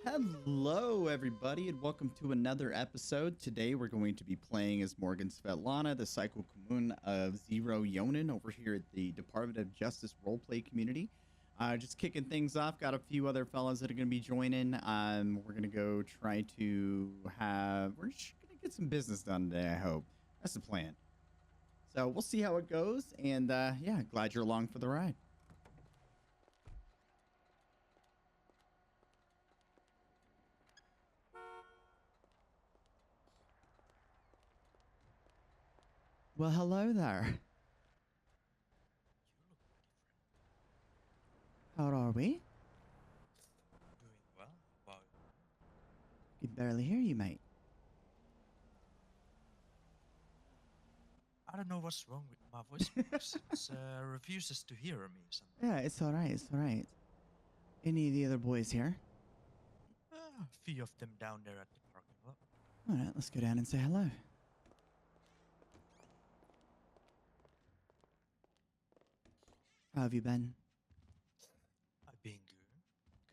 Hello, everybody, and welcome to another episode. Today, we're going to be playing as Morgan Svetlana, the Psycho Commune of Zero Yōnin over here at the Department of Justice roleplay community. Just kicking things off, got a few other fellas that are going to be joining. We're going to go try to we're just going to get some business done today, I hope. That's the plan. So we'll see how it goes, and yeah, glad you're along for the ride. Well, hello there. You look different. How are we? Doing well. Wow. Can barely hear you, mate. I don't know what's wrong with my voice box. It refuses to hear me or something. Yeah, it's all right. It's all right. Any of the other boys here? A few of them down there at the parking lot. All right, let's go down and say hello. How have you been? I've been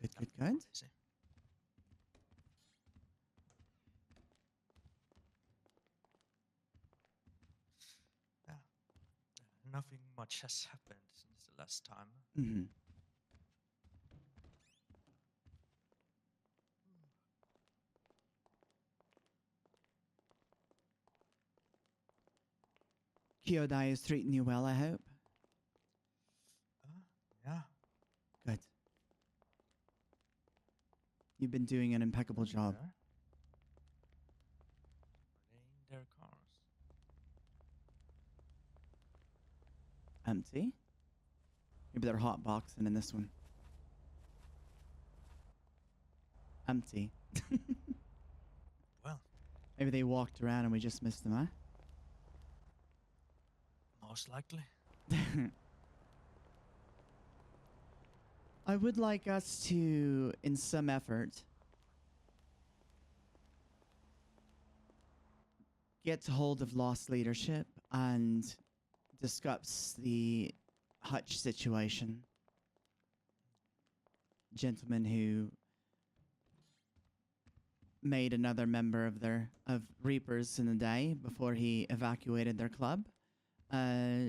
good. Good, good, good. Busy. Yeah. Nothing much has happened since the last time. Mm-hmm. Kyodai is treating you well, I hope. Yeah. Good. You've been doing an impeccable job. There. Are they in their cars? Empty. Maybe they're hot boxing in this one. Empty. Well, Maybe they walked around and we just missed them, huh? most likely. I would like us to, in some effort, get hold of lost leadership and discuss the Hutch situation. Gentleman who made another member of Reapers in the day before he evacuated their club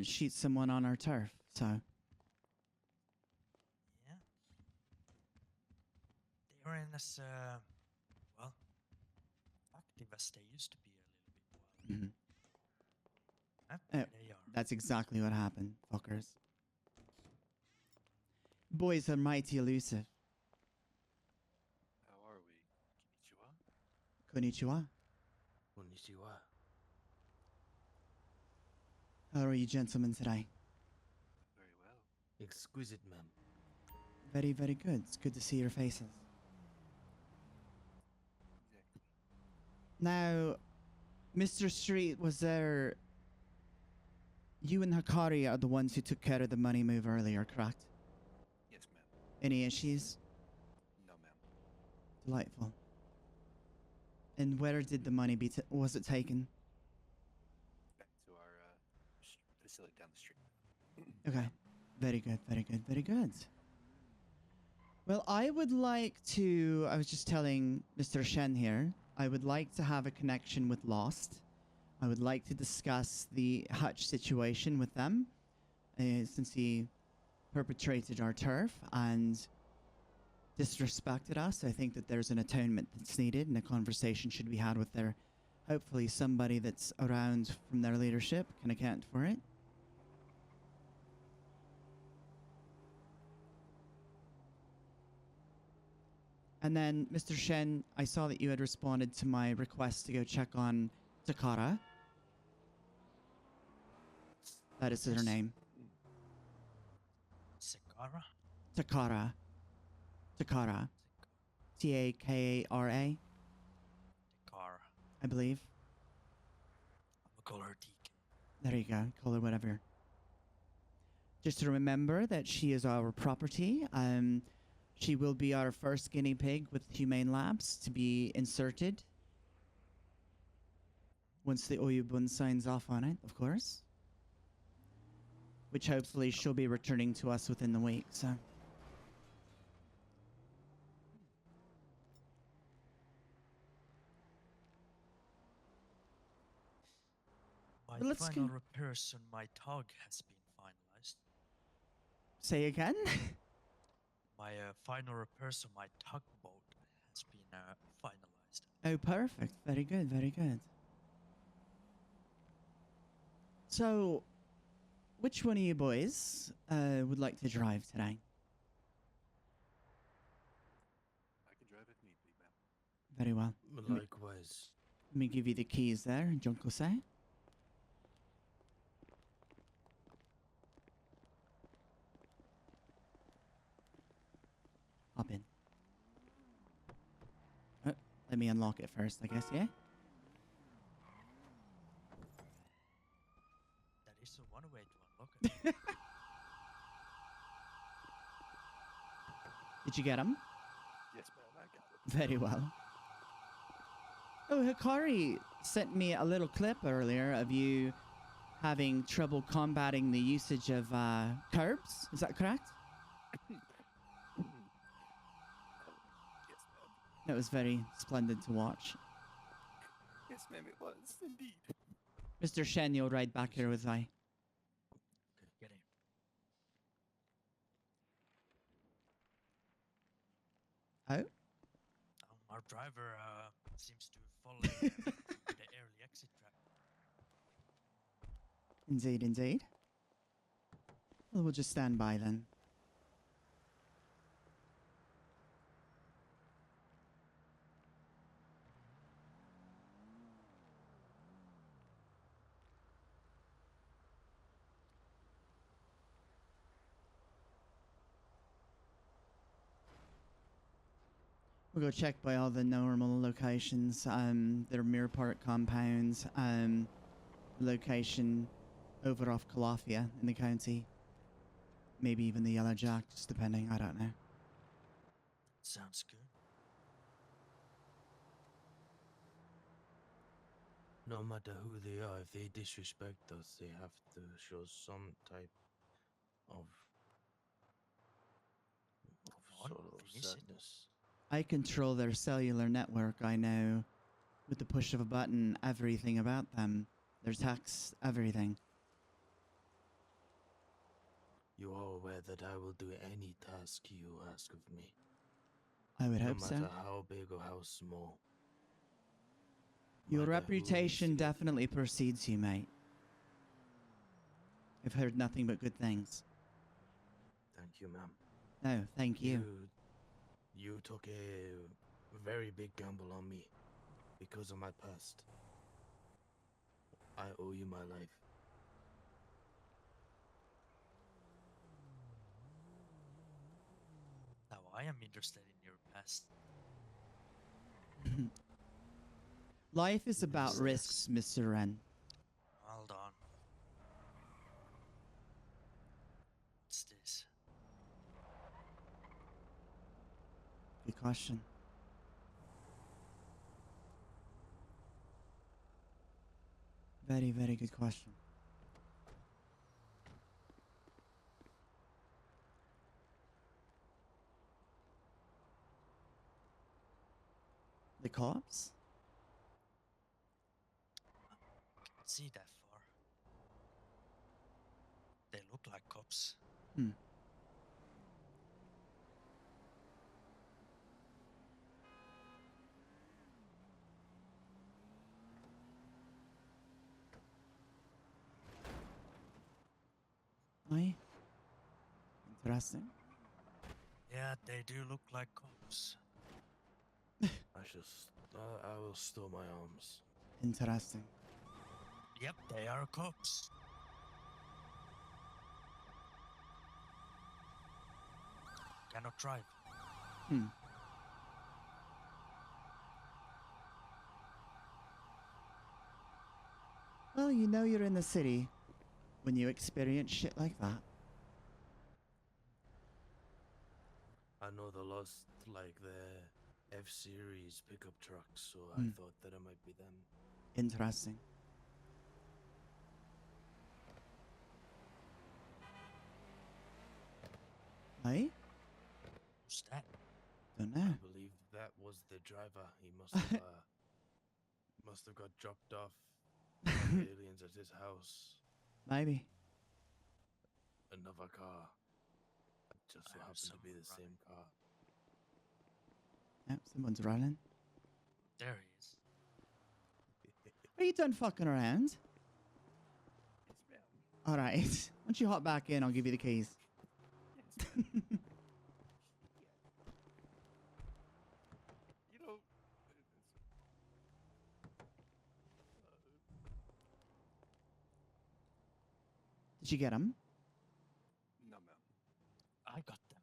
shoot someone on our turf. So Yeah. They were in as well, active as they used to be a little bit. Well, there they are. that's exactly what happened, fuckers. Boys are mighty elusive. How are we? Konnichiwa. Konnichiwa. How are you gentlemen today? Very well. Exquisite, ma'am. Very, very good. It's good to see your faces. Exactly. Now, Mr. Street, was there... You and Hakari are the ones who took care of the money move earlier, correct? Yes, ma'am. Any issues? No, ma'am. Delightful. And where did the money be... was it taken? Back to our facility down the street. Okay. Very good, very good, very good. Well, I would like to... I was just telling Mr. Shen here. I would like to have a connection with Lost. I would like to discuss the Hutch situation with them. Since he perpetrated our turf and disrespected us, I think that there's an atonement that's needed and a conversation should be had with their... Hopefully somebody that's around from their leadership can account for it. And then, Mr. Shen, I saw that you had responded to my request to go check on Takara. That is her Yes. name. Sekara? Takara. Takara. Takara, Sekara. I believe. I'm gonna call her Deacon. There you go. Call her whatever. Just to remember that she is our property. She will be our first guinea pig with Humane Labs to be inserted. Once the Oyubun signs off on it, of course. Which hopefully she'll be returning to us within the week, so... My But let's final go- repairs on my tug has been finalized. Say again? My final repairs on my tugboat has been finalized. Oh, perfect. Very good, very good. So, which one of you boys would like to drive today? I can drive if need be, ma'am. Very well. Likewise. Let me give you the keys there, Junko say. Hop in. Oh, let me unlock it first, I guess, yeah? That is one way to unlock it. Did you get him? Yes, ma'am, I got it. Very well. Oh, Hikari sent me a little clip earlier of you having trouble combating the usage of curbs. Is that correct? Yes, ma'am. That was very splendid to watch. Yes, ma'am, it was indeed. Mr. Shen, you'll ride back here with I. Okay, get in. Oh? Our driver seems to follow the early exit track. Indeed, indeed. Well, we'll just stand by then. We'll go check by all the normal locations, their mirror park compounds, location over off Calafia in the county. Maybe even the Yellow Jack, just depending, I don't know. Sounds good. No matter who they are, if they disrespect us, they have to show some type of On, sort of finish it. sadness. I control their cellular network, I know. With the push of a button, everything about them. Their text, everything. You are aware that I will do any task you ask of me, I would no hope so. matter how big or how small. Your Matter who reputation receives it. definitely precedes you, mate. I've heard nothing but good things. Thank you, ma'am. No, thank you. You took a very big gamble on me because of my past. I owe you my life. Now I am interested in your past. Life is about Yes, risks, Mr. Wren. Hold on. What's this? Good question. Very, very good question. The cops? Can't see that far. They look like cops. Hmm. Aye. Interesting. Yeah, they do look like cops. I will store my arms. Interesting. Yep, they are cops. Cannot drive. Hmm. Well, you know you're in the city when you experience shit like that. I know the lost like the F-Series pickup trucks, so I Hmm. thought that it might be them. Interesting. Aye? Who's that? Don't know. I believe that was the driver. He must have got dropped off by aliens at his house. Maybe. Another car. It just so I heard happened to be someone the running. same car. Yep, someone's running. There he is. Are you done fucking around? Yes, ma'am. All right. Once you hop back in, I'll give you the keys. Yes, ma'am. Yeah. You know, Did you get him? no, ma'am. I got them.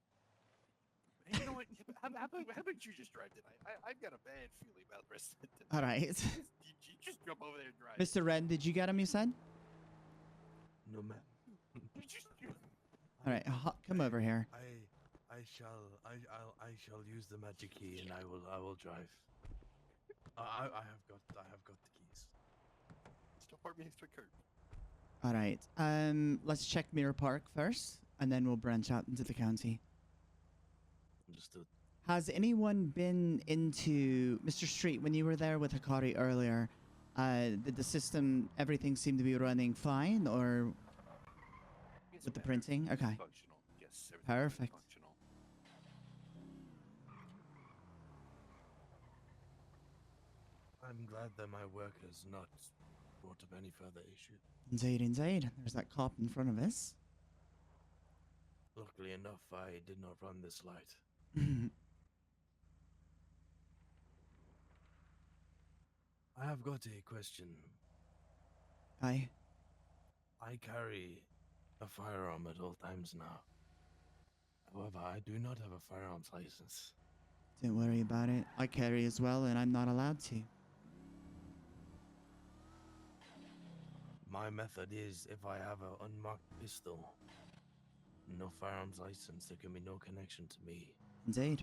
Hey, you know what? How about you just drive tonight? I've got a bad feeling about the rest of it tonight. All right. You just jump over there and drive. Mr. Red, did you get him, you said? No, ma'am. You just, All right, come over here. I shall use the magic key and I will drive. I have got the keys. Just park me next to a curb. All right. Let's check Mirror Park first, and then we'll branch out into the county. Understood. Has anyone been into Mr. Street when you were there with Hikari earlier? Did the system, everything seem to be running fine, or Yes, with the ma'am. printing? Everything's Okay. Functional. Yes, everything's Perfect. functional. I'm glad that my work has not brought up any further issue. Indeed, indeed. There's that cop in front of us. Luckily enough, I did not run this light. I have got a question. Aye. I carry a firearm at all times now. However, I do not have a firearms license. Don't worry about it. I carry as well, and I'm not allowed to. My method is if I have an unmarked pistol, no firearms license, there can be no connection to me. Indeed.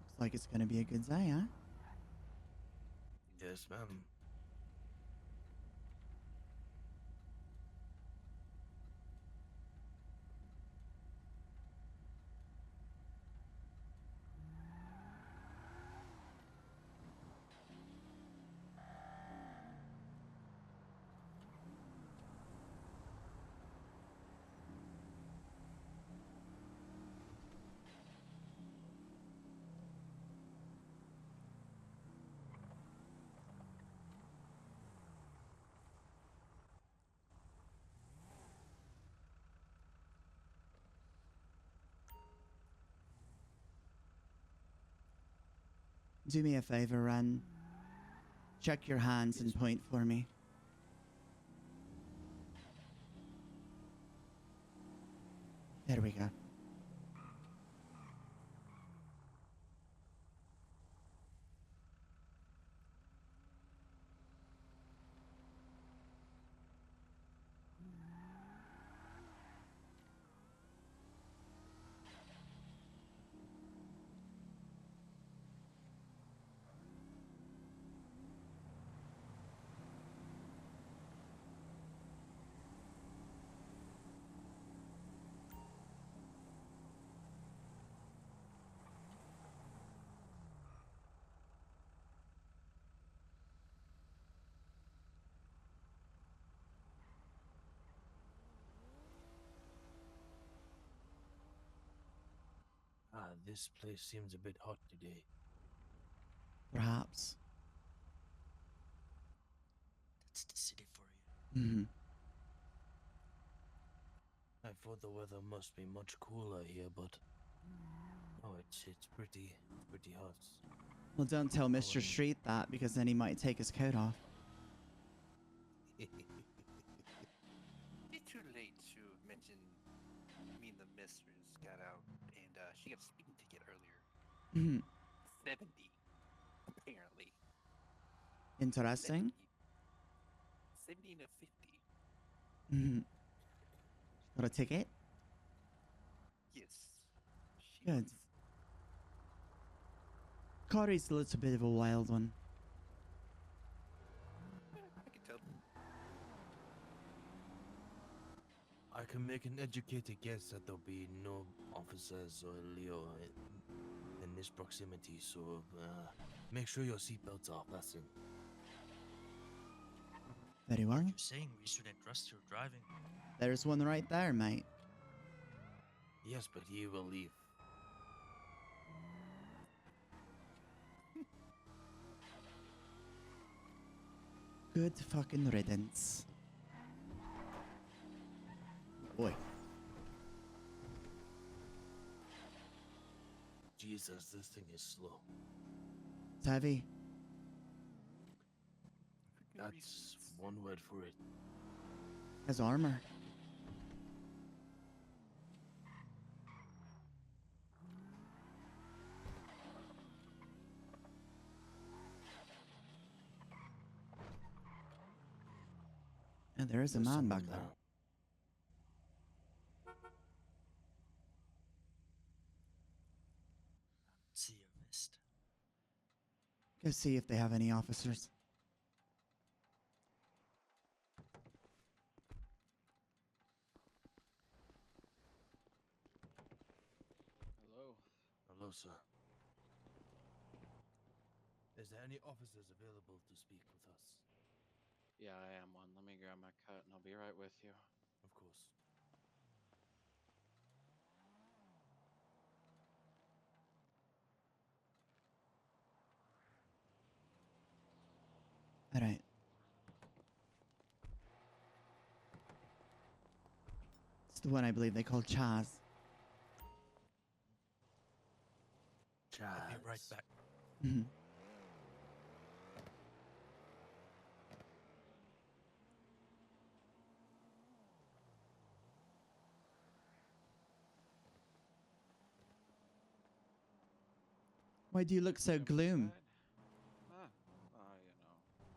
Looks like it's gonna be a good day, huh? Yes, ma'am. Do me a favor, Ren. Check your hands and point for me. There we go. Ah, this place seems a bit hot today. Perhaps. That's the city for you. Hmm. I thought the weather must be much cooler here, but oh, it's pretty hot. Well, don't tell Mr. and- Street that, because then he might take his coat off. It's too late to mention me and the mistress got out, and she got a speeding ticket earlier. Mhm. 70, apparently. Interesting. 70 to 50. Hmm. Got a ticket? Yes. She Good. was- Corey's a little bit of a wild one. I can tell. I can make an educated guess that there'll be no officers or Leo in this proximity, so make sure your seatbelts are fastened. Very well. Aren't you saying we shouldn't trust your driving? There's one right there, mate. Yes, but he will leave. Good fucking riddance. Boy. Jesus, this thing is slow. It's heavy. That's one word for it. Has armor. And there is a There's man someone back there. See your vest. Go see if they have any officers. Hello. Hello, sir. Is there any officers available to speak with us? Yeah, I am one. Let me grab my cut and I'll be right with you. Of course. All right. It's the one I believe they call Chaz. Chaz. I'll be right back. Mhm. Why do you look so Step gloom? aside.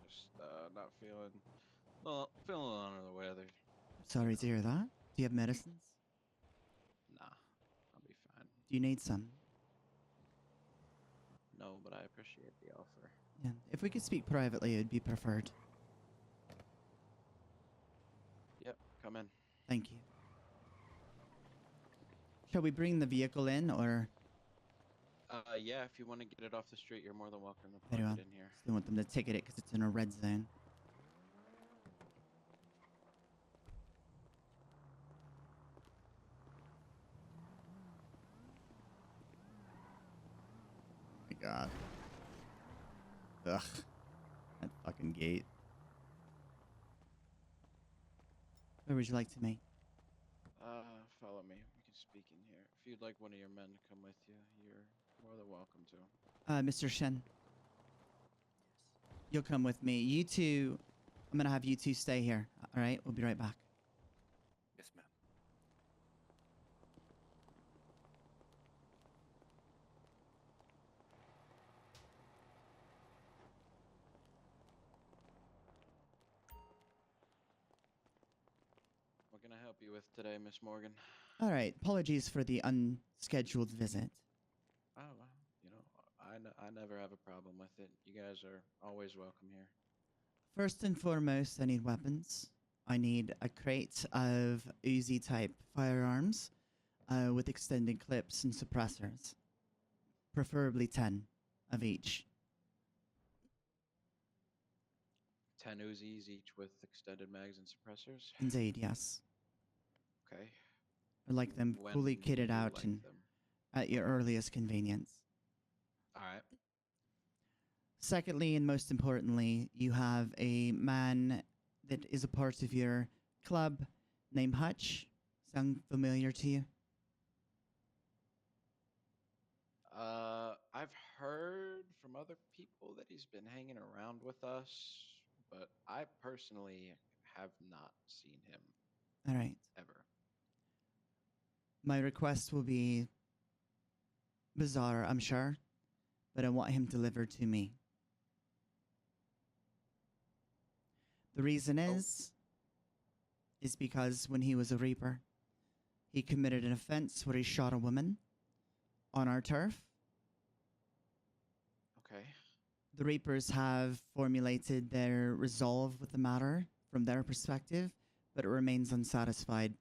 Just not feeling, well, feeling a little under the weather. Sorry to hear that. Do you have medicines? Nah, I'll be fine. Do you need some? No, but I appreciate the offer. Yeah. If we could speak privately, it would be preferred. Yep, come in. Thank you. Shall we bring the vehicle in, or Yeah, if you want to get it off the street, you're more than welcome to Very park well. it in here. still want them to ticket it because it's in a red zone? Oh my God. Ugh. That fucking gate. Where would you like to meet? Follow me. We can speak in here. If you'd like one of your men to come with you, you're more than welcome to. Mr. Shen, you'll come with me. You two, I'm gonna have you two stay here. All right, we'll be right back. Yes, ma'am. What can I help you with today, Miss Morgan? All right. Apologies for the unscheduled visit. Oh, well, I never have a problem with it. You guys are always welcome here. First and foremost, I need weapons. I need a crate of Uzi type firearms with extended clips and suppressors. Preferably 10 of each. 10 Uzis, each with extended mags and suppressors. Indeed, yes. Okay. I'd like them When fully do kitted you out like and them? at your earliest convenience. All right. Secondly, and most importantly, you have a man that is a part of your club named Hutch. Sound familiar to you? I've heard from other people that he's been hanging around with us, but I personally have not seen him All right. ever. My request will be bizarre, I'm sure, but I want him delivered to me. The reason is because when he was a Reaper, he committed an offense where he shot a woman on our turf. Okay. The Reapers have formulated their resolve with the matter from their perspective, but it remains unsatisfied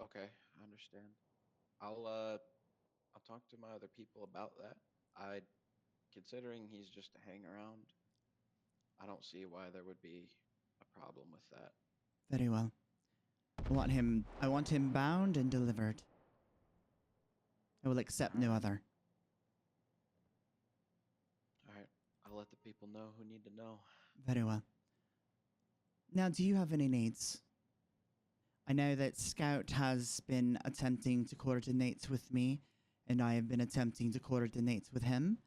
Okay, I understand. I'll talk to my other people about that. I, considering he's just a hang around, I don't see why there would be a problem with that. Very well. I want him bound and delivered. I will accept no other. All right, I'll let the people know who need to know. Very well. Now, do you have any needs? I know that Scout has been attempting to coordinate with me, and I have been attempting to coordinate with him.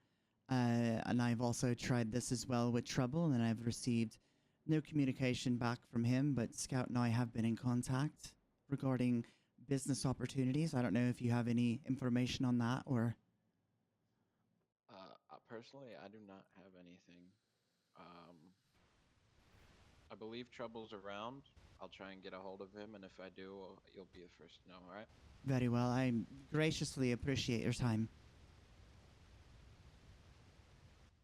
And I've also tried this as well with Trouble, and I've received no communication back from him, but Scout and I have been in contact regarding business opportunities. I don't know if you have any information on that, or... Personally, I do not have anything. I believe Trouble's around. I'll try and get a hold of him, and if I do, you'll be the first to know, all right? Very well. I graciously appreciate your time.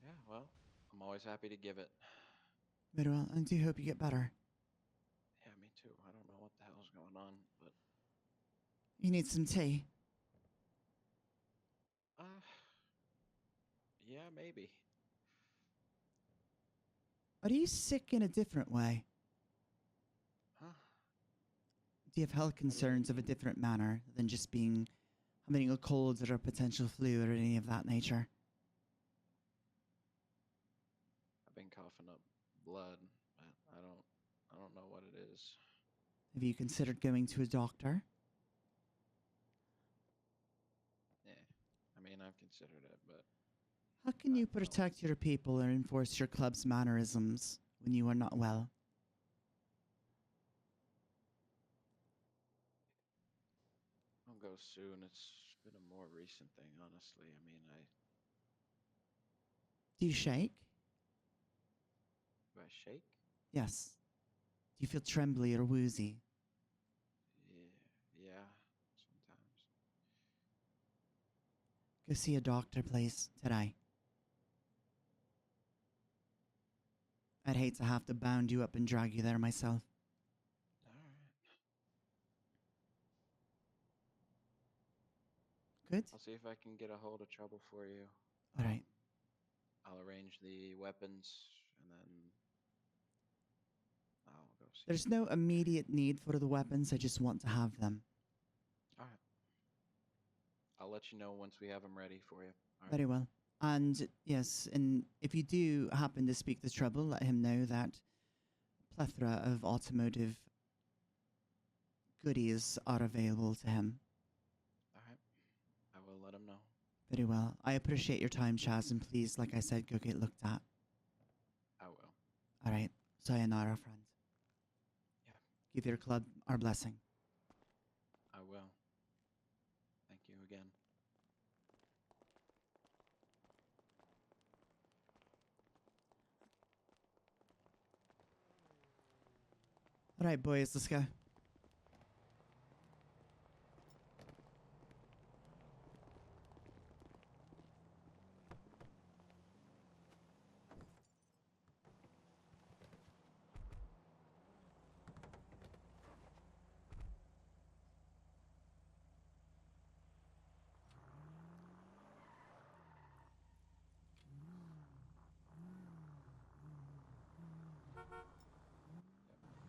Yeah, well, I'm always happy to give it. Very well. I do hope you get better. Yeah, me too. I don't know what the hell's going on, but... You need some tea? Uh, yeah, maybe. Are you sick in a different way? Huh? Do you have health concerns of a different manner than just having a cold or a potential flu or any of that nature? I've been coughing up blood, but I don't know what it is. Have you considered going to a doctor? Yeah, I mean, I've considered it, but How can I you don't know. protect your people or enforce your club's mannerisms when you are not well? I'll go soon. It's been a more recent thing, honestly. I mean, Do you shake? do I shake? Yes. Do you feel trembly or woozy? Yeah, sometimes. Go see a doctor, please, today. I'd hate to have to bound you up and drag you there myself. All right. Good? I'll see if I can get a hold of Trouble for you. All right. I'll arrange the weapons, and then I'll go see. There's no immediate need for the weapons. I just want to have them. All right. I'll let you know once we have them ready for you. All right. Very well. And yes, and if you do happen to speak to Trouble, let him know that plethora of automotive goodies are available to him. All right. I will let him know. Very well. I appreciate your time, Chaz, and please, like I said, go get looked at. I will. All right. Sayonara, friend. Yeah. Give your club our blessing. I will. Thank you again. All right, boys, let's go.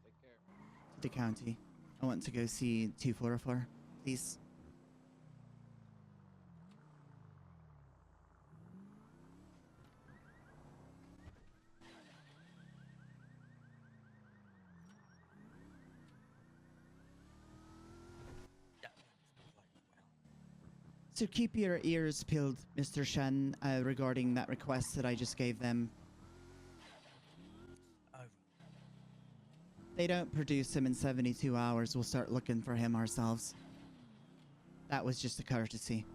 Take care. To the county. I want to go see 2404, please. Yeah, quite well. So keep your ears peeled, Mr. Shen, regarding that request that I just gave them. Over. They don't produce him in 72 hours. We'll start looking for him ourselves. That was just a courtesy.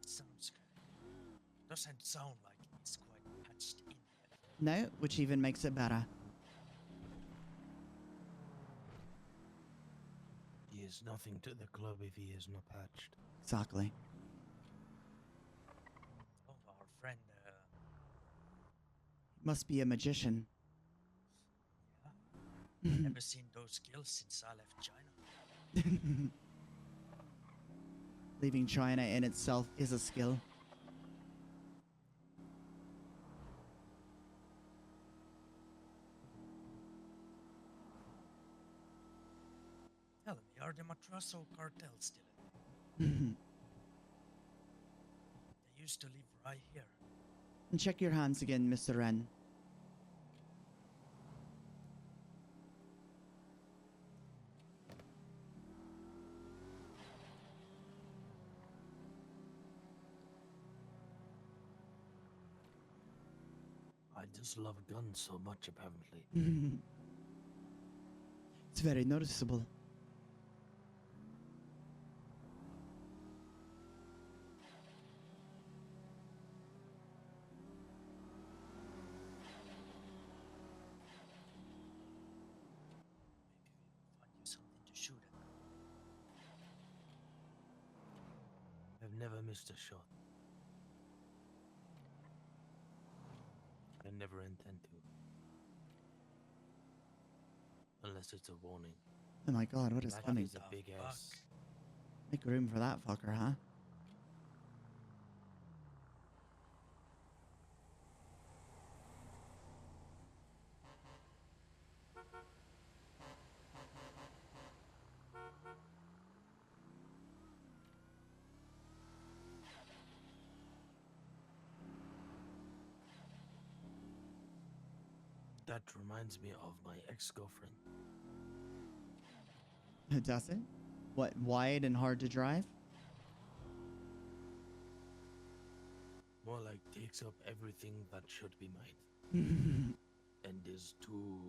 Sounds good. Doesn't sound like it's quite patched in yet. No, which even makes it better. He is nothing to the club if he is not patched. Exactly. Oh, our friend, Must be a magician. yeah, never seen those skills since I left China. Leaving China in itself is a skill. Tell me, are the Matraso cartel still in? And They used to live right here. check your hands again, Mr. Ren. I just love guns so much, apparently. It's very noticeable. Maybe we will find you something to shoot at. I've never missed a shot. I never intend to. Unless it's a warning. Oh my god, what is That funny? is a big Fuck. ass. Make room for that fucker, huh? That reminds me of my ex-girlfriend. Does it? What, wide and hard to drive? More like takes up everything that should be mine. And is too...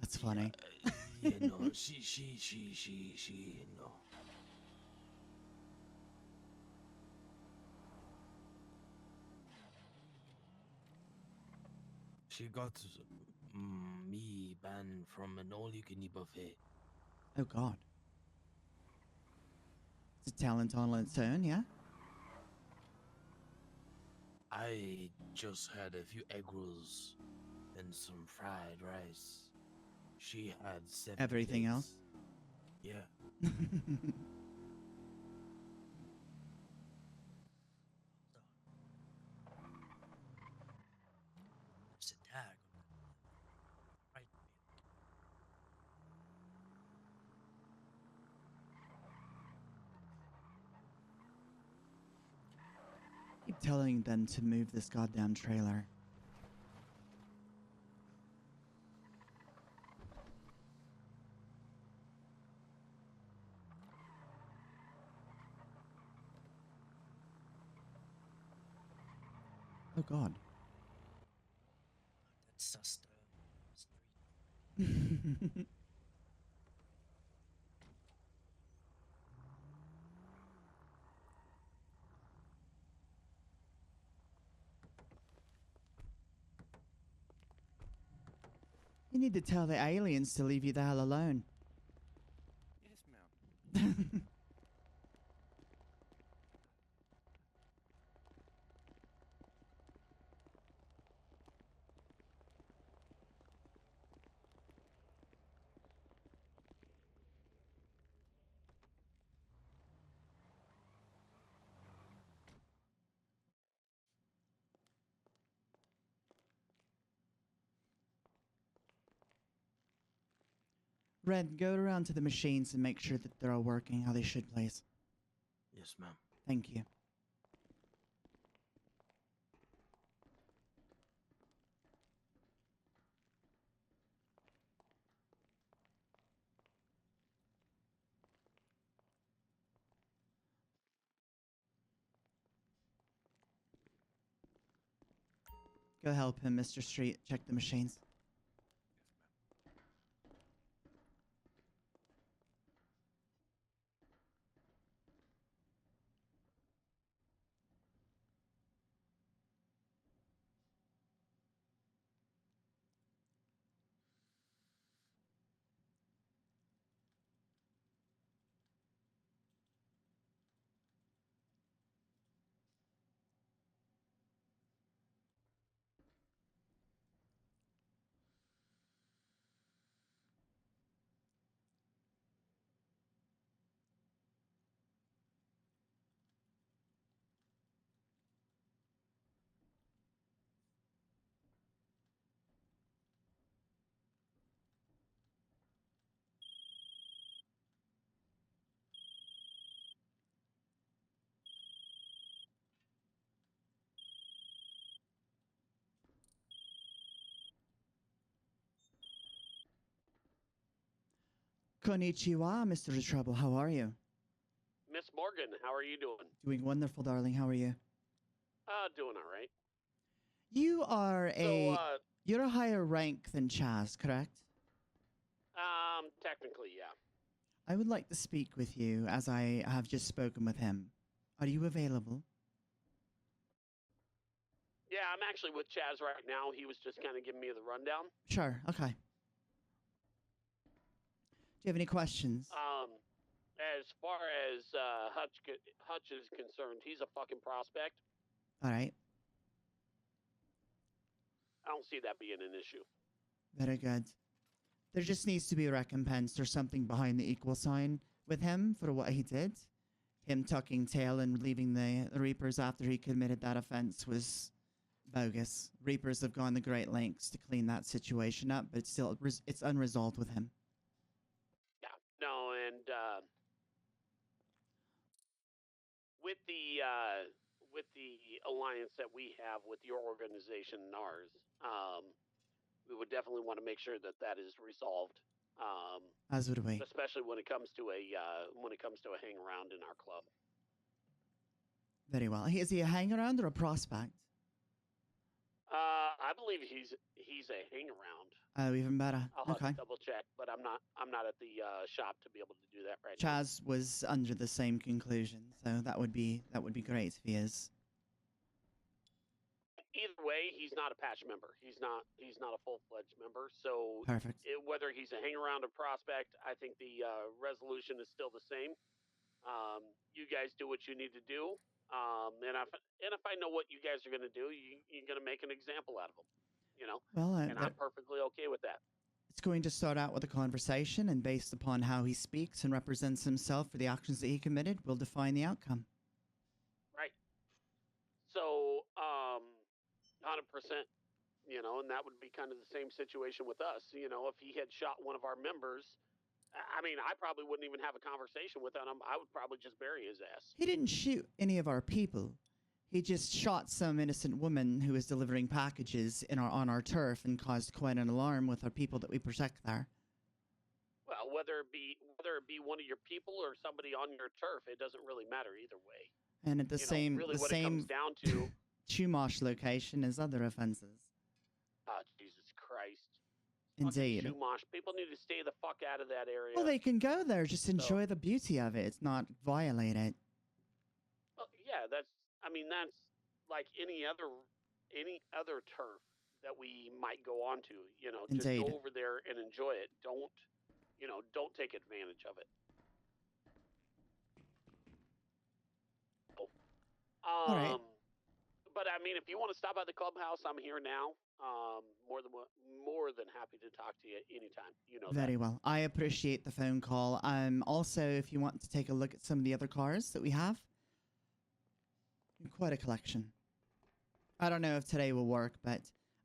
That's funny. You know, she, you know. She got me banned from an all-you-can-eat buffet. Oh god. It's a talent on its own, yeah? I just had a few egg rolls and some fried rice. She had 7 Everything plates. else? Yeah. There's a tag on the right bit. Keep telling them to move this goddamn trailer. Oh god. That's just the street. You need to tell the aliens to leave you the hell alone. Yes, ma'am. Red, go around to the machines and make sure that they're all working how they should, please. Yes, ma'am. Thank you. Go help him, Mr. Street. Check the machines. Konnichiwa, Mr. Trouble. How are you? Miss Morgan, how are you doing? Doing wonderful, darling. How are you? Doing all right. You are So, you're a higher rank than Chaz, correct? technically, yeah. I would like to speak with you as I have just spoken with him. Are you available? Yeah, I'm actually with Chaz right now. He was just kind of giving me the rundown. Sure. Okay. Do you have any questions? As far as Hutch is concerned, he's a fucking prospect. All right. I don't see that being an issue. Very good. There just needs to be a recompense or something behind the equal sign with him for what he did. Him tucking tail and leaving the Reapers after he committed that offense was bogus. Reapers have gone to great lengths to clean that situation up, but still, it's unresolved with him. Yeah. No, and with the alliance that we have with your organization and ours, we would definitely want to make sure that that is resolved. As would we. Especially when it comes to a hang around in our club. Very well. Is he a hang around or a prospect? I believe he's a hang around. Oh, even better. I'll have Okay. to double check, but I'm not at the shop to be able to do that right now. Chaz was under the same conclusion, so that would be great if he is. Either way, he's not a patch member. He's not a full-fledged member. So Perfect. Whether he's a hang around or prospect, I think the resolution is still the same. You guys do what you need to do. And if I know what you guys are going to do, you're going to make an example out of them, you know. Well, and I'm perfectly okay with that. It's going to start out with a conversation, and based upon how he speaks and represents himself for the actions that he committed, will define the outcome. Right. So, 100%, you know, and that would be kind of the same situation with us. You know, if he had shot one of our members, I mean, I probably wouldn't even have a conversation with him. I would probably just bury his ass. He didn't shoot any of our people. He just shot some innocent woman who was delivering packages on our turf and caused quite an alarm with our people that we protect there. Well, whether it be one of your people or somebody on your turf, it doesn't really matter either way. And at the same it comes down to Chumash location as other offenses. Oh, Jesus Christ. Indeed. Chumash. People need to stay the fuck out of that area. Well, they can go there. Just enjoy the beauty of it. It's not violate it. Well, yeah, that's like any other turf that we might go on to. You know, just Indeed. go over there and enjoy it. Don't take advantage of it. All right. But I mean, if you want to stop by the clubhouse, I'm here now. More than happy to talk to you anytime. You know. Very well. I appreciate the phone call. Also, if you want to take a look at some of the other cars that we have, quite a collection. I don't know if today will work, but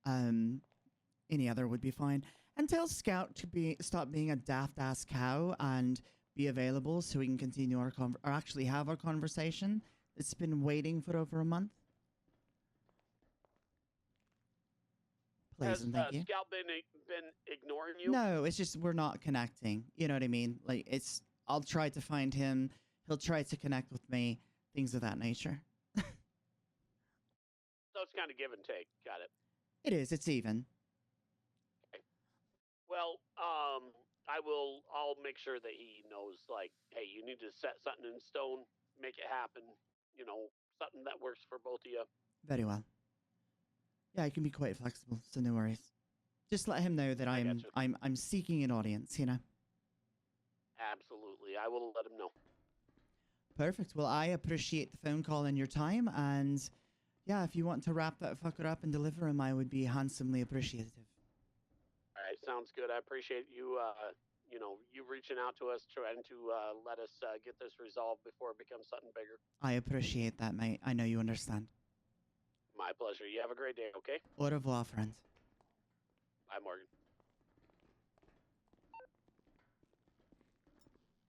any other would be fine. And tell Scout to stop being a daft ass cow and be available so we can continue our or actually have our conversation. It's been waiting for over a month. Please and thank you. Has Scout been ignoring you? No, it's just we're not connecting. You know what I mean? Like I'll try to find him. He'll try to connect with me. Things of that nature. So it's kind of give and take. Got it. It is. It's even. Okay. Well, I'll make sure that he knows, like, hey, you need to set something in stone, make it happen. You know, something that works for both of you. Very well. Yeah, I can be quite flexible, so no worries. Just let him know that I'm seeking an audience, you know. Absolutely. I will let him know. Perfect. Well, I appreciate the phone call and your time, and yeah, if you want to wrap that fucker up and deliver him, I would be handsomely appreciative. All right, sounds good. I appreciate you, you reaching out to us, trying to let us get this resolved before it becomes something bigger. I appreciate that, mate. I know you understand. My pleasure. You have a great day, okay? Au revoir, friend. Bye, Morgan.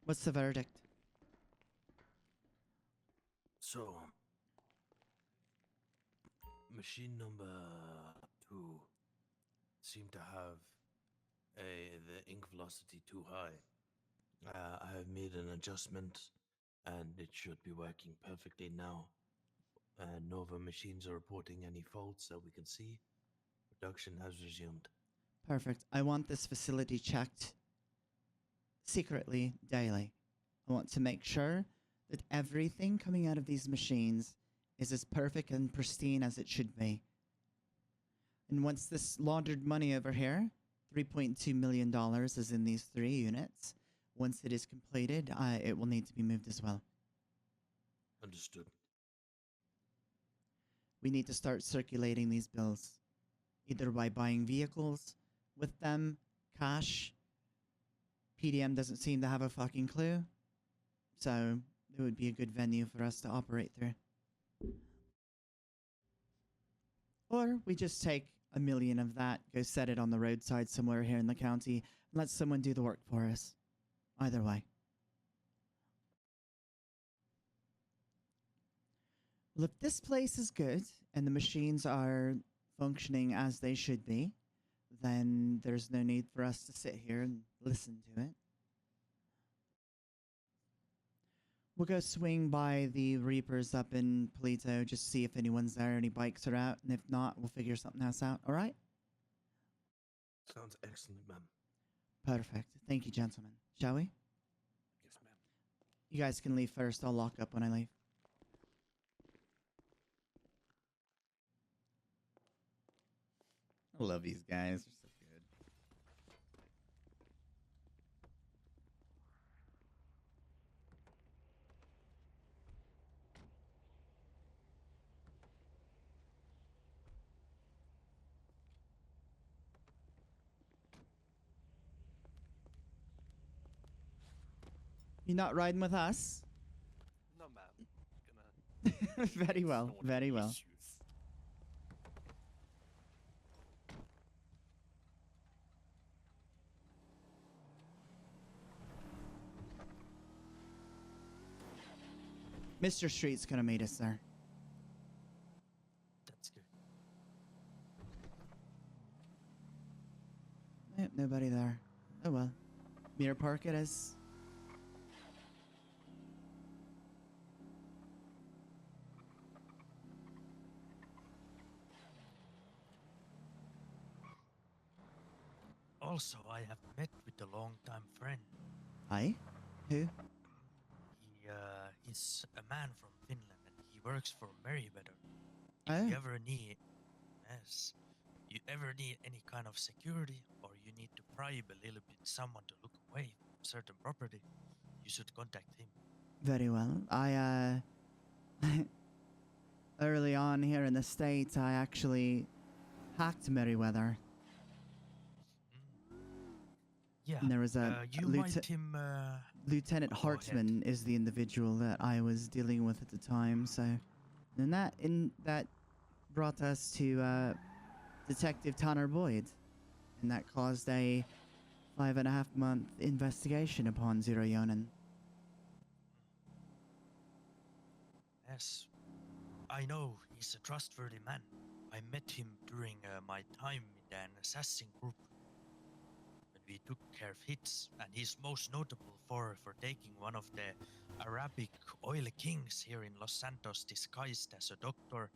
What's the verdict? So, machine number 2 seemed to have the ink velocity too high. I have made an adjustment, and it should be working perfectly now. Nova machines are reporting any faults that we can see. Production has resumed. Perfect. I want this facility checked secretly daily. I want to make sure that everything coming out of these machines is as perfect and pristine as it should be. And once this laundered money over here, $3.2 million is in these 3 units. Once it is completed, it will need to be moved as well. Understood. We need to start circulating these bills, either by buying vehicles with them, cash. PDM doesn't seem to have a fucking clue, so it would be a good venue for us to operate through. Or we just take $1 million of that, go set it on the roadside somewhere here in the county, and let someone do the work for us. Either way. Well, if this place is good and the machines are functioning as they should be, then there's no need for us to sit here and listen to it. We'll go swing by the Reapers up in Polito, just see if anyone's there, any bikes are out, and if not, we'll figure something else out, all right? Sounds excellent, ma'am. Perfect. Thank you, gentlemen. Shall we? Yes, ma'am. You guys can leave first. I'll lock up when I leave. I love these guys. They're so good. You're not riding with us? No, ma'am. Gonna. Very well. Don't want Very any well. issues. Mr. Street's gonna meet us there. That's good. Yep, nobody there. Oh well. Mirror Park it is. Also, I have met with a long-time friend. Aye? Who? He's a man from Finland, and he works for Merryweather. Oh. If you ever need, yes, you ever need any kind of security, or you need to bribe a little bit someone to look away from certain property, you should contact him. Very well. I early on here in the States, I actually hacked Merryweather. Yeah. And there was a you might him. Lieutenant go ahead. Hartman is the individual that I was dealing with at the time. So, and that brought us to Detective Tanner Boyd, and that caused a 5.5-month investigation upon Yōnin. Yes, I know he's a trustworthy man. I met him during my time in an assassin group. When we took care of hits, and he's most notable for taking one of the Arabic oil kings here in Los Santos disguised as a doctor.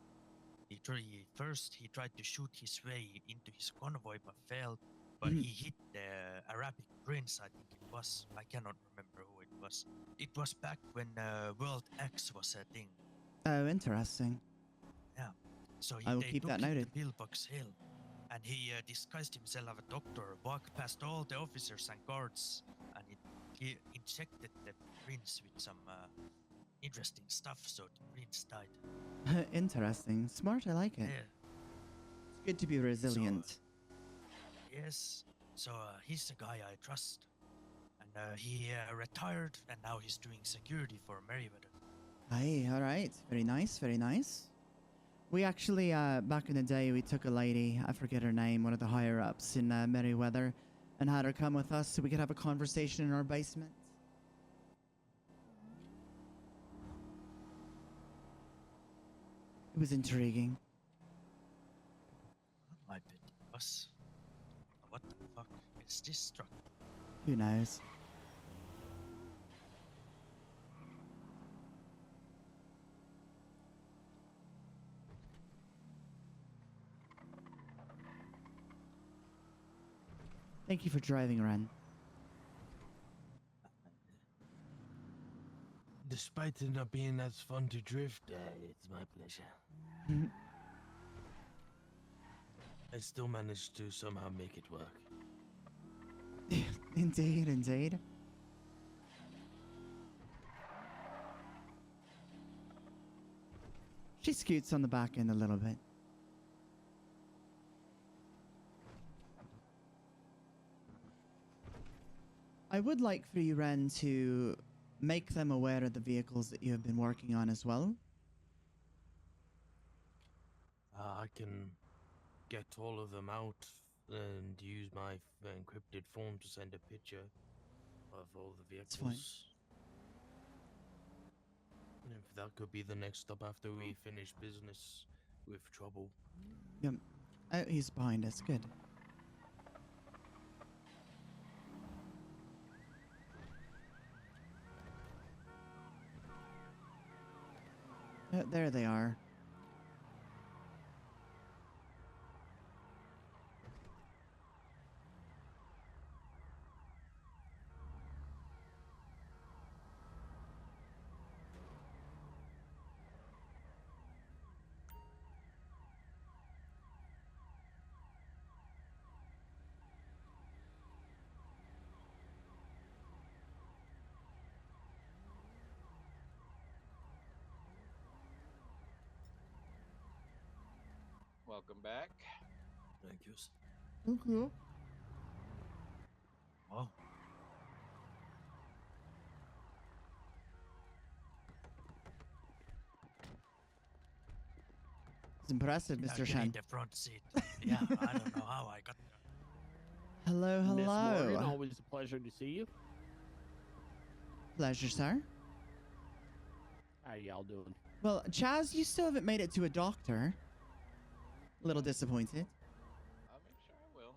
He tried to shoot his way into his convoy but failed, but he hit the Arabic prince, I think it was. I cannot remember who it was. It was back when World X was a thing. Oh, interesting. Yeah. So I will they keep took that him noted. to Pillbox Hill, and he disguised himself as a doctor, walked past all the officers and guards, and he injected the prince with some interesting stuff, so the prince died. Interesting. Smart, I like it. Yeah. It's good to be resilient. Yes. So he's a guy I trust, and he retired, and now he's doing security for Merryweather. Aye, alright. Very nice, very nice. We actually, back in the day, we took a lady, I forget her name, one of the higher-ups in Merryweather, and had her come with us so we could have a conversation in our basement. It was intriguing. I bet it was. What the fuck is this truck? Who knows? Thank you for driving, Ren. Despite it not being as fun to drift, it's my pleasure. I still managed to somehow make it work. Indeed, indeed. She scoots on the back end a little bit. I would like for you, Ren, to make them aware of the vehicles that you have been working on as well. I can get all of them out and use my encrypted form to send a picture of all the It's fine. vehicles. And if that could be the next stop after we finish business with trouble. Yep. Oh, he's behind us. Good. There they are. Welcome back. Thank you. Okay. Oh, It's impressive, yeah, Mr. get in Shen. the front seat. Yeah, I don't know how I got there. Hello, Miss Morgan, hello. always a pleasure to see you. Pleasure, sir. How y'all doing? Well, Chaz, you still haven't made it to a doctor. A little disappointed. I'll make sure I will.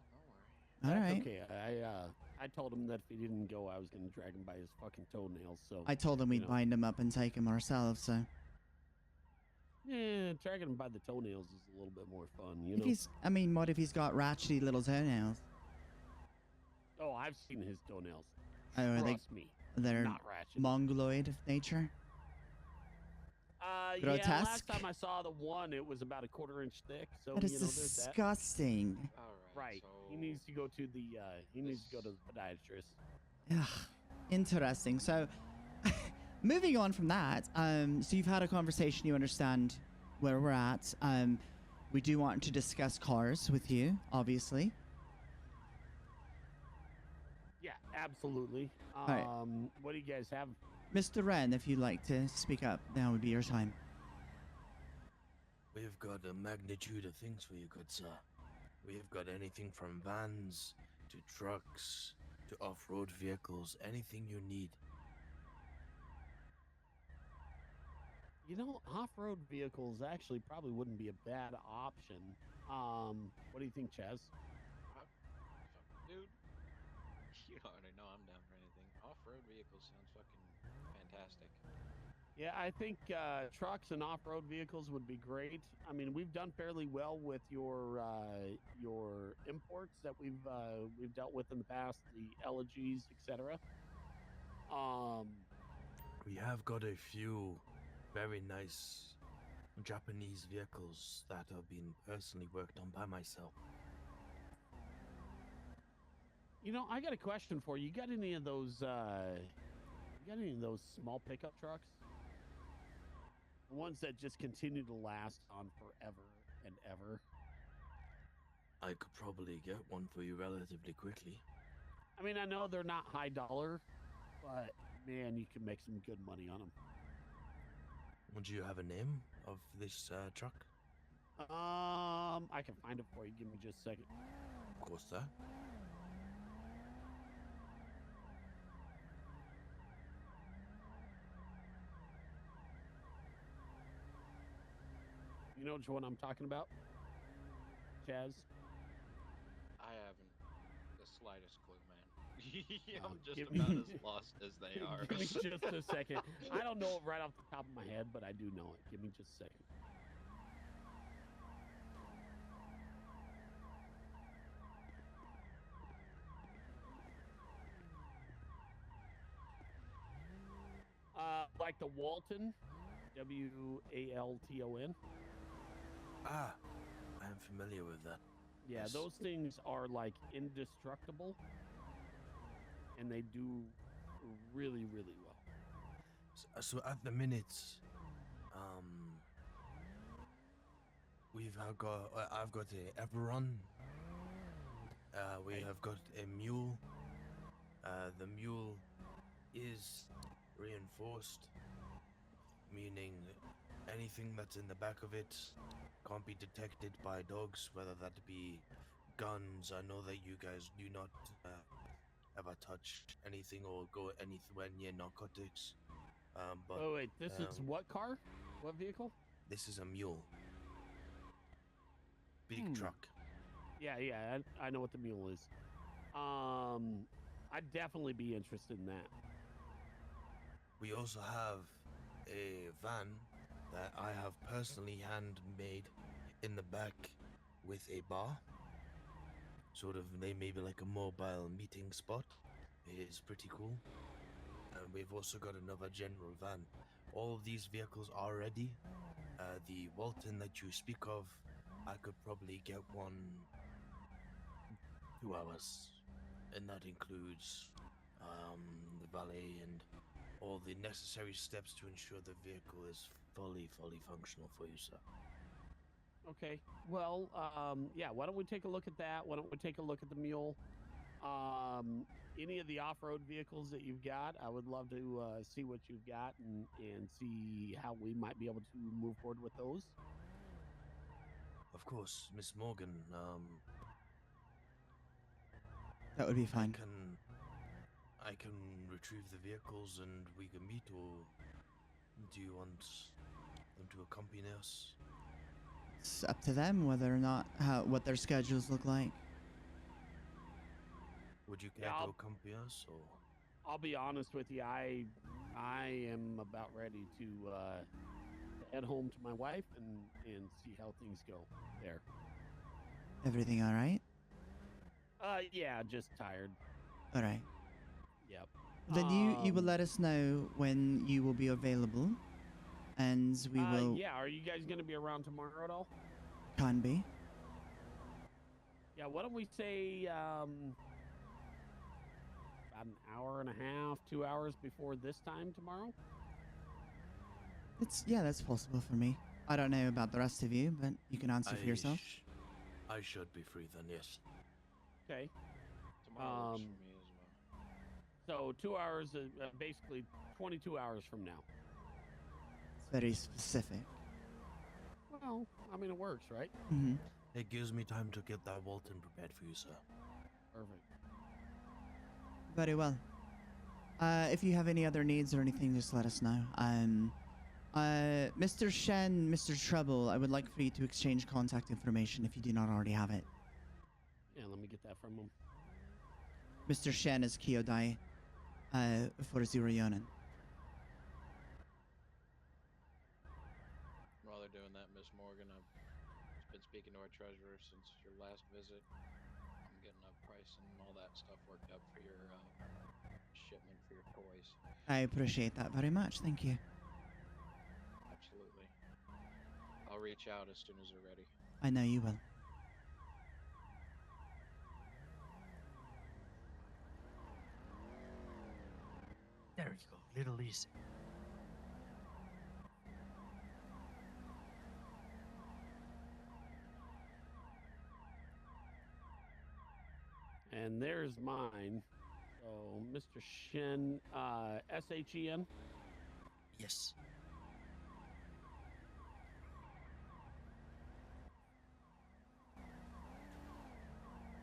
Don't worry. All That's right. okay. I told him that if he didn't go, I was gonna drag him by his fucking toenails. So I told him we'd know. bind him up and take him ourselves, so. yeah, dragging him by the toenails is a little bit more fun, you If know. he's, I mean, what if he's got ratchety little toenails? Oh, I've seen his toenails. Oh, are they, Trust me, they're not ratchet. mongoloid of nature? Yeah, grotesque? last time I saw the one, it was about a 1/4 inch thick. So That is you know, there's that. disgusting. All Right. So He needs to go to the podiatrist. Ugh, interesting. So, moving on from that, so you've had a conversation, you understand where we're at. We do want to discuss cars with you, obviously. Yeah, absolutely. right. What do you guys have? Mr. Wren, if you'd like to speak up, now would be your time. We've got a magnitude of things for you, good sir. We've got anything from vans to trucks to off-road vehicles, anything you need. You know, off-road vehicles actually probably wouldn't be a bad option. What do you think, Chaz? dude, you already know I'm down for anything. Off-road vehicles sounds fucking fantastic. Yeah, I think trucks and off-road vehicles would be great. I mean, we've done fairly well with your imports that we've dealt with in the past, the elegies, etc. We have got a few very nice Japanese vehicles that have been personally worked on by myself. You know, I got a question for you. You got any of those? Small pickup trucks? The ones that just continue to last on forever and ever. I could probably get one for you relatively quickly. I mean, I know they're not high dollar, but man, you can make some good money on them. Would you have a name of this truck? I can find it for you. Give me just a second. Of course, sir. You know which one I'm talking about? Chaz? I haven't the slightest clue, man. I'm just give about me- as lost as they are. Give me just a second. I don't know it right off the top of my head, but I do know it. Give me just a second. Like the Walton, Walton. Ah, I am familiar with that. Yeah, Yes. those things are like indestructible, and they do really, really well. So at the minute, I've got a Eperon. We have got a mule. The mule is reinforced, meaning anything that's in the back of it can't be detected by dogs, whether that be guns. I know that you guys do not ever touch anything or go anywhere near narcotics. But Oh wait, this is what car? What vehicle? this is a mule. Big truck. Yeah, I know what the mule is. I'd definitely be interested in that. We also have a van that I have personally handmade in the back with a bar. Sort of, they maybe like a mobile meeting spot. It is pretty cool. And we've also got another general van. All of these vehicles are ready. The Walton that you speak of, I could probably get one 2 hours. And that includes the valet and all the necessary steps to ensure the vehicle is fully functional for you, sir. Okay. Well, yeah. Why don't we take a look at that? Why don't we take a look at the mule? Any of the off-road vehicles that you've got, I would love to see what you've got and see how we might be able to move forward with those. Of course, Miss Morgan, That would be fine. I can retrieve the vehicles and we can meet, or do you want them to accompany us? It's up to them whether or not what their schedules look like. Would you care Yeah, to accompany us, or? I'll be honest with you. I am about ready to head home to my wife and see how things go there. Everything all right? Yeah, just tired. All right. Yep. Then you will let us know when you will be available, and we will. Yeah, are you guys gonna be around tomorrow at all? Can be. Yeah. Why don't we say about an hour and a half, 2 hours before this time tomorrow? That's possible for me. I don't know about the rest of you, but you can answer for yourself. I should be free then, yes. Okay. Tomorrow works for me as well. So 2 hours, basically 22 hours from now. It's very specific. Well, I mean, it works, right? Mm-hmm. It gives me time to get that Walton prepared for you, sir. Perfect. Very well. If you have any other needs or anything, just let us know. Mr. Shen, Mr. Trouble, I would like for you to exchange contact information if you do not already have it. Yeah, let me get that from him. Mr. Shen is Kyodai, for Zero Yōnin. While they're doing that, Miss Morgan, I've just been speaking to our treasurer since your last visit. I'm getting a price and all that stuff worked up for your shipment for your toys. I appreciate that very much. Thank you. Absolutely. I'll reach out as soon as they're ready. I know you will. There you go, little easy. And there's mine. So, Mr. Shen, S-H-E-N? Yes.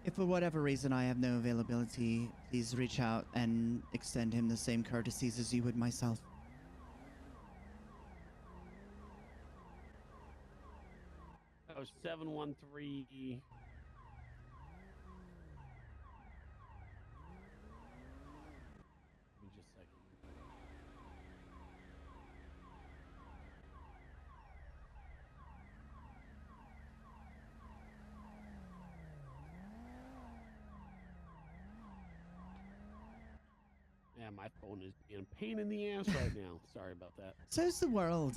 If for whatever reason I have no availability, please reach out and extend him the same courtesies as you would myself. Oh, 713. Give me just a second. Yeah, Man, my phone is being a pain in the ass right now. Sorry about that. So's the world.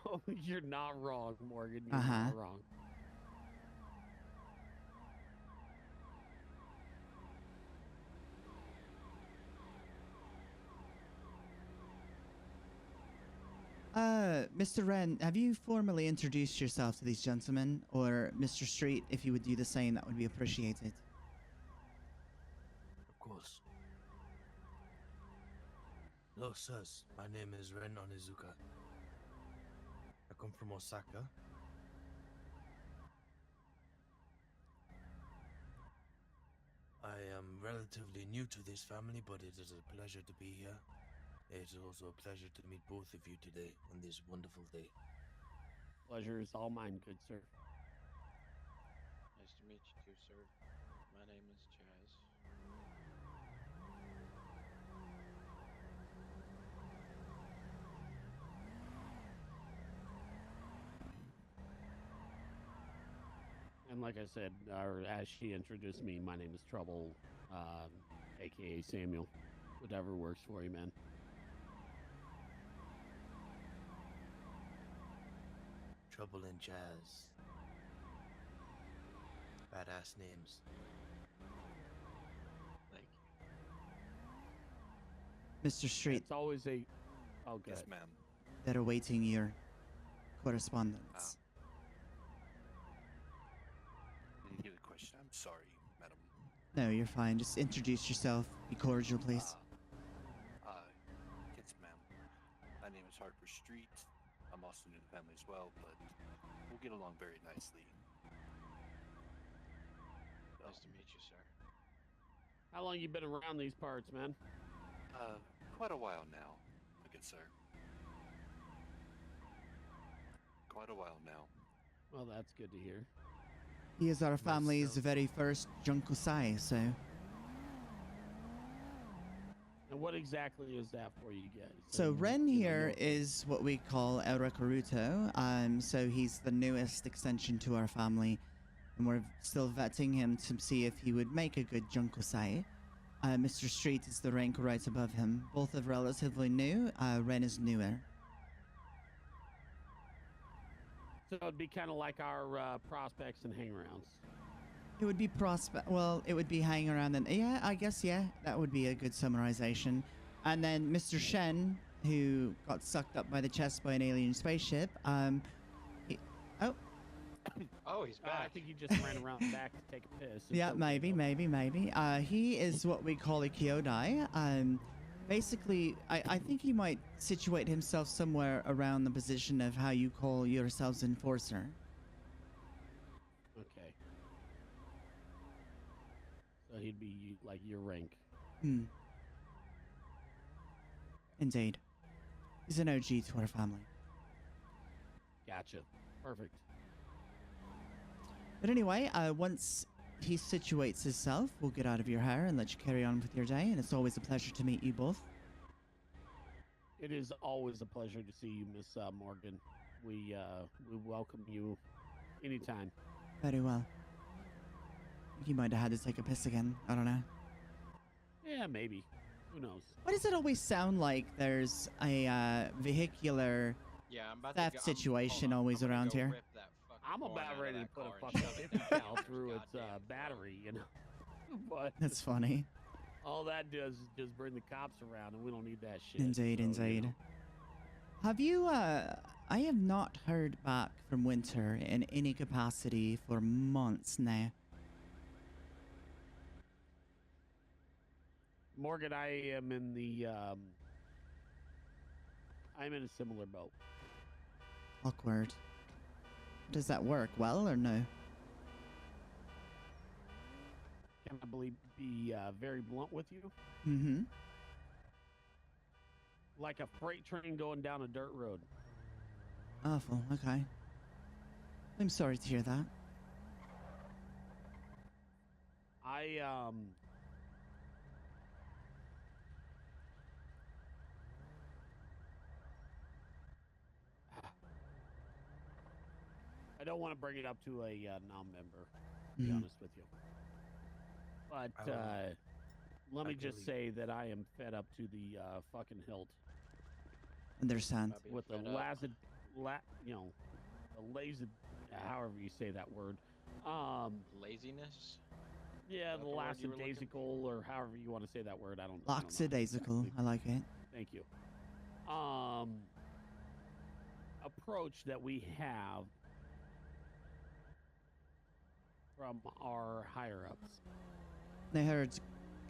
No, you're not wrong, Morgan. You're Uh-huh. not wrong. Mr. Wren, have you formally introduced yourself to these gentlemen? Or Mr. Street, if you would do the same, that would be appreciated. Of course. Hello, sirs. My name is Ren Onizuka. I come from Osaka. I am relatively new to this family, but it is a pleasure to be here. It is also a pleasure to meet both of you today on this wonderful day. Pleasure is all mine, good sir. Nice to meet you too, sir. My name is Chaz. And like I said, or as she introduced me, my name is Trouble, aka Samuel. Whatever works for you, man. Trouble and Chaz. Badass names. Thank you. Mr. Street, It's always a. Oh, good. Yes, ma'am. they're awaiting your correspondence. Didn't hear the question. I'm sorry, madam. No, you're fine. Just introduce yourself. Be cordial, please. Yes, ma'am. My name is Harper Street. I'm also new to the family as well, but we'll get along very nicely. Nice to meet you, sir. How long you been around these parts, man? Quite a while now, good sir. Quite a while now. Well, that's good to hear. He is our family's Myself. very first Junkusai, so And what exactly is that for you guys? So And, Ren you know, here your- is what we call El Rekuruto. So he's the newest extension to our family, and we're still vetting him to see if he would make a good Junkusai. Mr. Street is the rank right above him. Both are relatively new. Ren is newer. So it'd be kind of like our prospects and hangarounds. It would be prospect. Well, it would be hanging around. And yeah, I guess that would be a good summarization. And then Mr. Shen, who got sucked up by the chest by an alien spaceship. Oh, he's I back. think he just ran around back to take a piss. It's Yeah, okay, maybe. though. He is what we call a Kyodai. Basically, I think he might situate himself somewhere around the position of how you call yourselves Enforcer. Okay. So he'd be like your rank. Hmm. Indeed. He's an OG to our family. Gotcha. Perfect. But anyway, once he situates himself, we'll get out of your hair and let you carry on with your day, and it's always a pleasure to meet you both. It is always a pleasure to see you, Miss Morgan. We welcome you anytime. Very well. He might have had to take a piss again. I don't know. Yeah, maybe. Who knows? Why does it always sound like there's a vehicular Yeah, I'm about theft to go, situation hold on, always I'm gonna around go here? rip that fucking I'm horn about out of ready to that put a car and fucking shove it 50 down cal Harper's through its goddamn throat. battery, you know. But That's funny. all that does is just bring the cops around, and we don't need that shit. Indeed, so, you indeed. know. Have you, I have not heard back from Winter in any capacity for months now. Morgan, I am in the I'm in a similar boat. Awkward. Does that work well or no? Can I be very blunt with you? Mm-hmm. Like a freight train going down a dirt road. Awful, okay. I'm sorry to hear that. I don't want to bring it up to a non-member, to be Mhm. honest with you. But I don't know. Let me I just believe- say that I am fed up to the fucking hilt Understand. Being with the fed up. the lazy, however you say that word. Laziness. Yeah, that the the word you were looking lackadaisical, or however you want to say that word. I don't know. Lackadaisical. I like it. Thank you. Approach that we have from our higher ups. I heard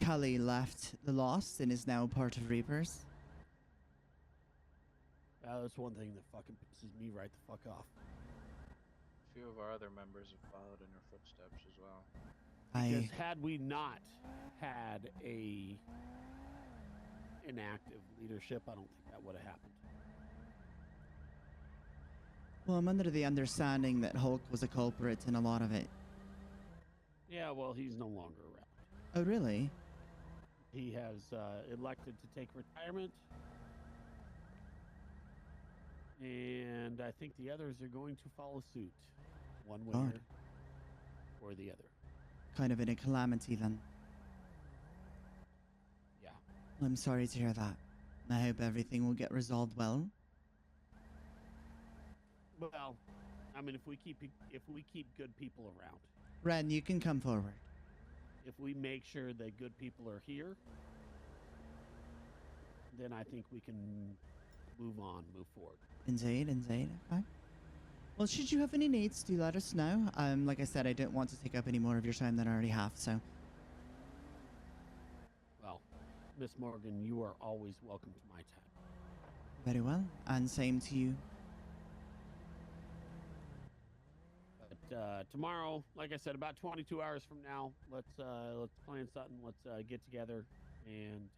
Cully left the Lost and is now part of Reapers. That's one thing that fucking pisses me right the fuck off. A few of our other members have followed in her footsteps as well. Because had we not had an active leadership, I don't think that would have happened. Well, I'm under the understanding that Hulk was a culprit in a lot of it. Yeah, well, he's no longer around. Oh, really? He has elected to take retirement. And I think the others are going to follow suit, one way God. or the other. Kind of in a calamity then. Yeah. I'm sorry to hear that. I hope everything will get resolved well. Well, I mean, if we keep good people around, Ren, you can come forward. if we make sure that good people are here, then I think we can move forward. Indeed, indeed. Okay. Well, should you have any needs, do let us know. Like I said, I don't want to take up any more of your time than I already have, so. Well, Miss Morgan, you are always welcome to my time. Very well. And same to you. But tomorrow, like I said, about 22 hours from now, let's plan something. Let's get together and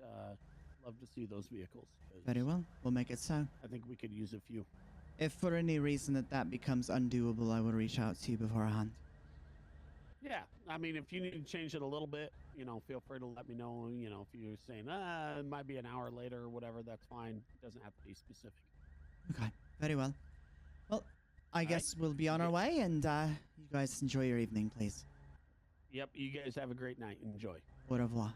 love to see those vehicles. 'Cause Very well. We'll make it so. I think we could use a few. If for any reason that becomes undoable, I will reach out to you beforehand. Yeah, I mean, if you need to change it a little bit, feel free to let me know. If you're saying, it might be an hour later or whatever, that's fine. It doesn't have to be specific. Okay. Very well. Well, I guess we'll be on our way, and you guys enjoy your evening, please. Yep, you guys have a great night. Enjoy. Au revoir.